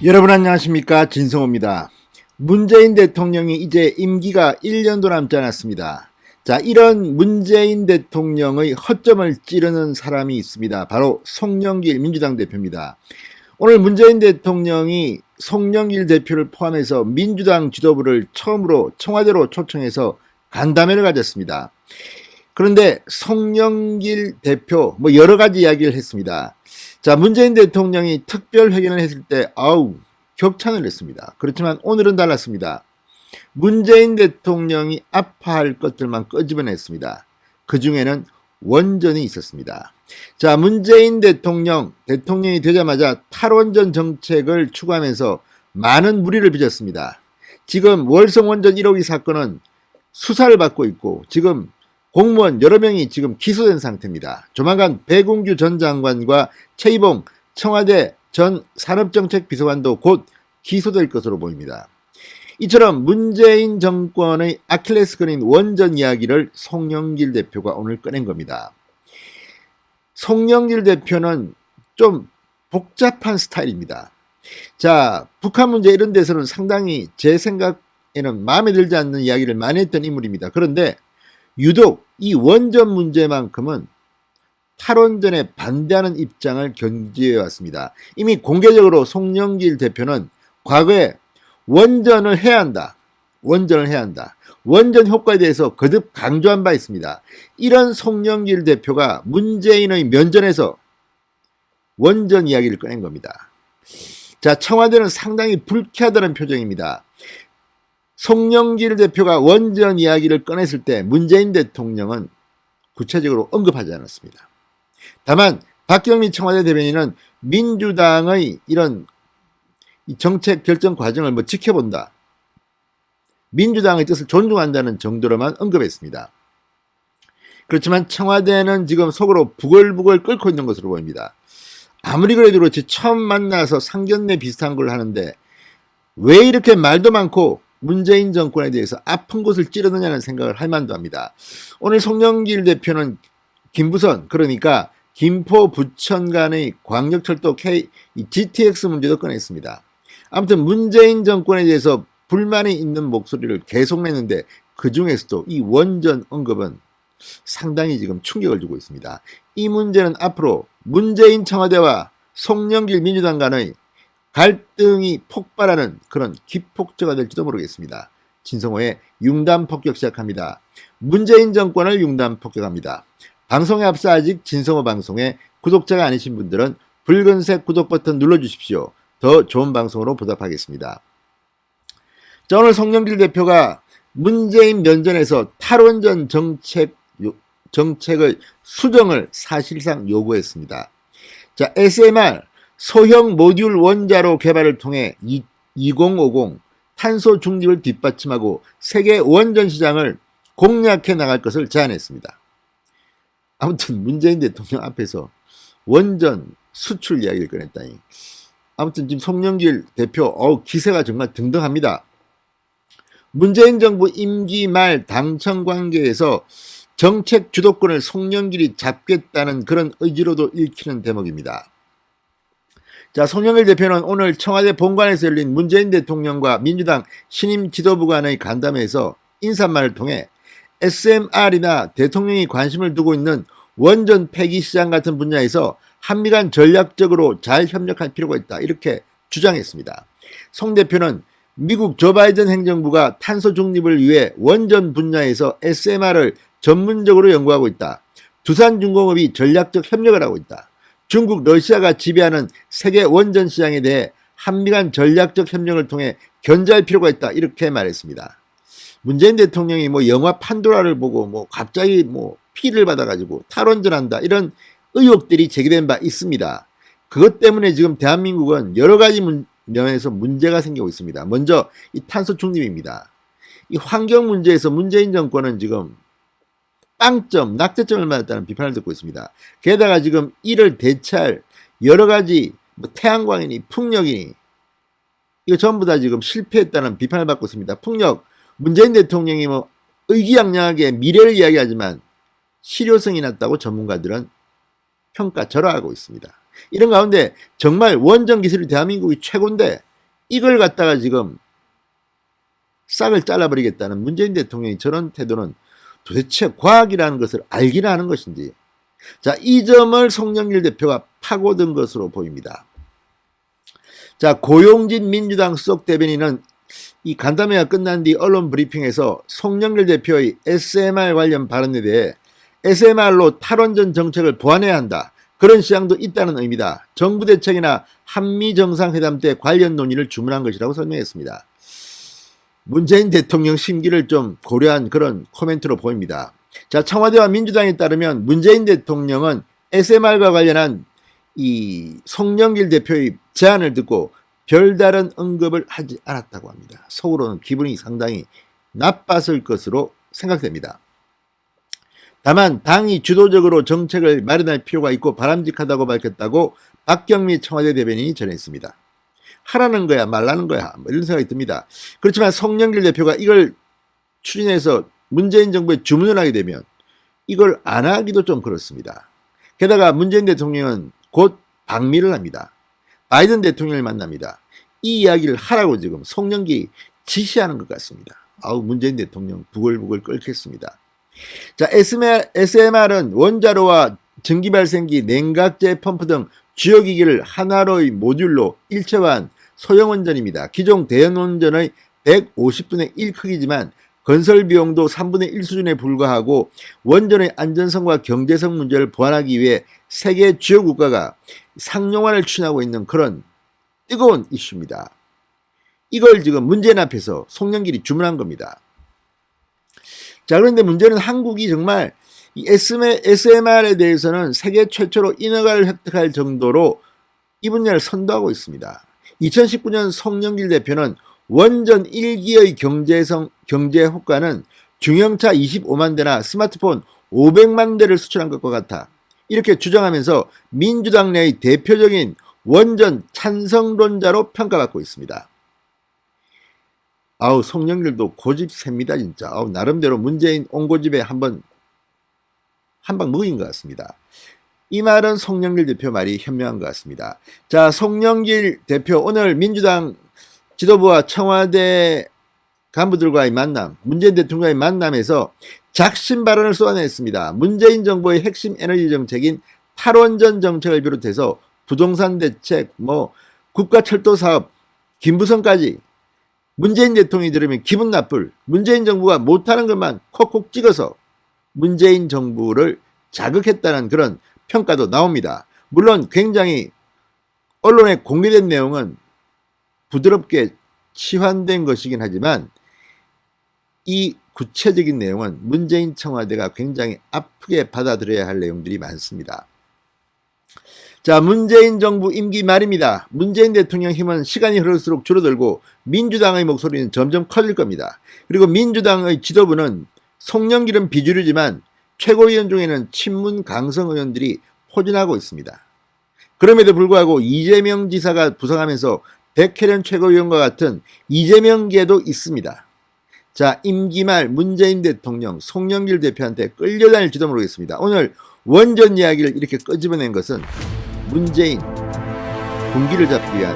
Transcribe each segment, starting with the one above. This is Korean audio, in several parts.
여러분 안녕하십니까, 진성호입니다. 문재인 대통령이 이제 임기가 1년도 남지 않았습니다. 자, 이런 문재인 대통령의 허점을 찌르는 사람이 있습니다. 바로 송영길 민주당 대표입니다. 오늘 문재인 대통령이 송영길 대표를 포함해서 민주당 지도부를 처음으로 청와대로 초청해서 간담회를 가졌습니다. 그런데 송영길 대표 여러 가지 이야기를 했습니다. 자, 문재인 대통령이 특별 회견을 했을 때 격찬을 했습니다. 그렇지만 오늘은 달랐습니다. 문재인 대통령이 아파할 것들만 끄집어냈습니다. 그 중에는 원전이 있었습니다. 자, 문재인 대통령이 되자마자 탈원전 정책을 추구하면서 많은 물의를 빚었습니다. 지금 월성원전 1호기 사건은 수사를 받고 있고 지금 공무원 여러 명이 지금 기소된 상태입니다. 조만간 배공규 전 장관과 최이봉 청와대 전 산업정책비서관도 곧 기소될 것으로 보입니다. 이처럼 문재인 정권의 아킬레스건인 원전 이야기를 송영길 대표가 오늘 꺼낸 겁니다. 송영길 대표는 좀 복잡한 스타일입니다. 자, 북한 문제 이런 데서는 상당히 제 생각에는 마음에 들지 않는 이야기를 많이 했던 인물입니다. 그런데 유독 이 원전 문제만큼은 탈원전에 반대하는 입장을 견지해 왔습니다. 이미 공개적으로 송영길 대표는 과거에 원전을 해야 한다. 원전 효과에 대해서 거듭 강조한 바 있습니다. 이런 송영길 대표가 문재인의 면전에서 원전 이야기를 꺼낸 겁니다. 자, 청와대는 상당히 불쾌하다는 표정입니다. 송영길 대표가 원전 이야기를 꺼냈을 때 문재인 대통령은 구체적으로 언급하지 않았습니다. 다만 박경미 청와대 대변인은 민주당의 이런 정책 결정 과정을 지켜본다. 민주당의 뜻을 존중한다는 정도로만 언급했습니다. 그렇지만 청와대는 지금 속으로 부글부글 끓고 있는 것으로 보입니다. 아무리 그래도 그렇지 처음 만나서 상견례 비슷한 걸 하는데 왜 이렇게 말도 많고 문재인 정권에 대해서 아픈 곳을 찌르느냐는 생각을 할 만도 합니다. 오늘 송영길 대표는 김부선, 그러니까 김포 부천 간의 광역철도 GTX 문제도 꺼냈습니다. 아무튼 문재인 정권에 대해서 불만이 있는 목소리를 계속 내는데 그 중에서도 이 원전 언급은 상당히 지금 충격을 주고 있습니다. 이 문제는 앞으로 문재인 청와대와 송영길 민주당 간의 갈등이 폭발하는 그런 기폭제가 될지도 모르겠습니다. 진성호의 융단 폭격 시작합니다. 문재인 정권을 융단 폭격합니다. 방송에 앞서 아직 진성호 방송에 구독자가 아니신 분들은 붉은색 구독 버튼 눌러주십시오. 더 좋은 방송으로 보답하겠습니다. 자, 오늘 송영길 대표가 문재인 면전에서 탈원전 정책의 수정을 사실상 요구했습니다. 자, SMR 소형 모듈 원자로 개발을 통해 2050 탄소 중립을 뒷받침하고 세계 원전 시장을 공략해 나갈 것을 제안했습니다. 아무튼 문재인 대통령 앞에서 원전 수출 이야기를 꺼냈다니. 아무튼 지금 송영길 대표 기세가 정말 등등합니다. 문재인 정부 임기 말 당청 관계에서 정책 주도권을 송영길이 잡겠다는 그런 의지로도 읽히는 대목입니다. 자, 송영길 대표는 오늘 청와대 본관에서 열린 문재인 대통령과 민주당 신임 지도부 간의 간담회에서 인사말을 통해 SMR이나 대통령이 관심을 두고 있는 원전 폐기 시장 같은 분야에서 한미 간 전략적으로 잘 협력할 필요가 있다, 이렇게 주장했습니다. 송 대표는 미국 조 바이든 행정부가 탄소 중립을 위해 원전 분야에서 SMR을 전문적으로 연구하고 있다. 두산중공업이 전략적 협력을 하고 있다. 중국, 러시아가 지배하는 세계 원전 시장에 대해 한미 간 전략적 협력을 통해 견제할 필요가 있다, 이렇게 말했습니다. 문재인 대통령이 영화 판도라를 보고 갑자기 피를 받아가지고 탈원전한다, 이런 의혹들이 제기된 바 있습니다. 그것 때문에 지금 대한민국은 여러 가지 면에서 문제가 생기고 있습니다. 먼저 이 탄소 중립입니다. 이 환경 문제에서 문재인 정권은 지금 빵점, 낙제점을 맞았다는 비판을 듣고 있습니다. 게다가 지금 이를 대체할 여러 가지 태양광이니 풍력이니 이거 전부 다 지금 실패했다는 비판을 받고 있습니다. 풍력, 문재인 대통령이 의기양양하게 미래를 이야기하지만 실효성이 낮다고 전문가들은 평가절하하고 있습니다. 이런 가운데 정말 원전 기술이 대한민국이 최고인데 이걸 갖다가 지금 싹을 잘라버리겠다는 문재인 대통령이 저런 태도는 도대체 과학이라는 것을 알기나 하는 것인지. 자, 이 점을 송영길 대표가 파고든 것으로 보입니다. 자, 고용진 민주당 수석 대변인은 이 간담회가 끝난 뒤 언론 브리핑에서 송영길 대표의 SMR 관련 발언에 대해 SMR로 탈원전 정책을 보완해야 한다. 그런 시향도 있다는 의미다. 정부 대책이나 한미 정상회담 때 관련 논의를 주문한 것이라고 설명했습니다. 문재인 대통령 심기를 좀 고려한 그런 코멘트로 보입니다. 자, 청와대와 민주당에 따르면 문재인 대통령은 SMR과 관련한 이 송영길 대표의 제안을 듣고 별다른 언급을 하지 않았다고 합니다. 속으로는 기분이 상당히 나빴을 것으로 생각됩니다. 다만 당이 주도적으로 정책을 마련할 필요가 있고 바람직하다고 밝혔다고 박경미 청와대 대변인이 전했습니다. 하라는 거야 말라는 거야 뭐 이런 생각이 듭니다. 그렇지만 송영길 대표가 이걸 추진해서 문재인 정부에 주문을 하게 되면 이걸 안 하기도 좀 그렇습니다. 게다가 문재인 대통령은 곧 방미를 합니다. 바이든 대통령을 만납니다. 이 이야기를 하라고 지금 송영길이 지시하는 것 같습니다. 아우, 문재인 대통령 부글부글 끓겠습니다. 자, SMR은 원자로와 전기발생기, 냉각제 펌프 등 주요 기기를 하나로의 모듈로 일체화한 소형 원전입니다. 기존 대형 원전의 150분의 1 크기지만 건설 비용도 3분의 1 수준에 불과하고 원전의 안전성과 경제성 문제를 보완하기 위해 세계 주요 국가가 상용화를 추진하고 있는 그런 뜨거운 이슈입니다. 이걸 지금 문재인 앞에서 송영길이 주문한 겁니다. 자, 그런데 문제는 한국이 정말 이 SMR에 대해서는 세계 최초로 인허가를 획득할 정도로 이 분야를 선도하고 있습니다. 2019년 송영길 대표는 원전 1기의 경제 효과는 중형차 25만 대나 스마트폰 500만 대를 수출한 것과 같아 이렇게 주장하면서 민주당 내의 대표적인 원전 찬성론자로 평가받고 있습니다. 아우, 송영길도 고집 셉니다 진짜. 아우, 나름대로 문재인 옹고집에 한 방 먹인 것 같습니다. 이 말은 송영길 대표 말이 현명한 것 같습니다. 자, 송영길 대표 오늘 민주당 지도부와 청와대 간부들과의 만남, 문재인 대통령과의 만남에서 작심 발언을 쏟아냈습니다. 문재인 정부의 핵심 에너지 정책인 탈원전 정책을 비롯해서 부동산 대책, 국가철도 사업, 김부성까지 문재인 대통령이 들으면 기분 나쁠 문재인 정부가 못하는 것만 콕콕 찍어서 문재인 정부를 자극했다는 그런 평가도 나옵니다. 물론 굉장히 언론에 공개된 내용은 부드럽게 치환된 것이긴 하지만 이 구체적인 내용은 문재인 청와대가 굉장히 아프게 받아들여야 할 내용들이 많습니다. 자, 문재인 정부 임기 말입니다. 문재인 대통령 힘은 시간이 흐를수록 줄어들고 민주당의 목소리는 점점 커질 겁니다. 그리고 민주당의 지도부는 송영길은 비주류지만 최고위원 중에는 친문 강성 의원들이 포진하고 있습니다. 그럼에도 불구하고 이재명 지사가 부상하면서 백혜련 최고위원과 같은 이재명계도 있습니다. 자, 임기 말 문재인 대통령 송영길 대표한테 끌려다닐지도 모르겠습니다. 오늘 원전 이야기를 이렇게 끄집어낸 것은 문재인 군기를 잡기 위한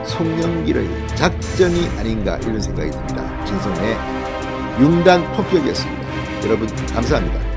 송영길의 작전이 아닌가 이런 생각이 듭니다. 진성의 융단 폭격이었습니다. 여러분 감사합니다.